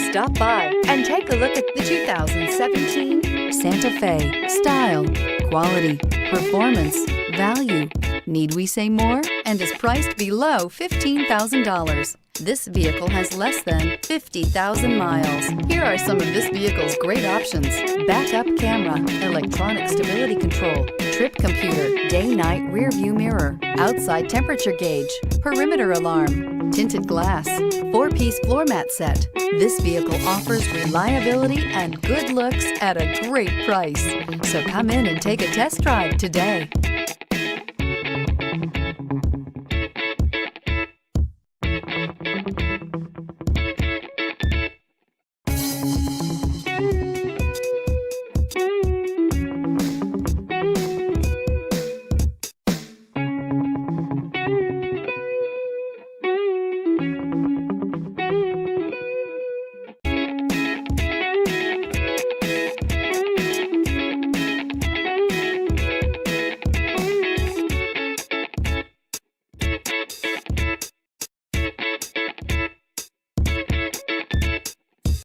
Stop by and take a look at the 2017 Santa Fe. Style, quality, performance, value. Need we say more? And is priced below $15,000. This vehicle has less than 50,000 miles. Here are some of this vehicle's great options: backup camera, electronic stability control, trip computer, day-night rear view mirror, outside temperature gauge, perimeter alarm, tinted glass, 4-piece floor mat set. This vehicle offers reliability and good looks at a great price. So come in and take a test drive today.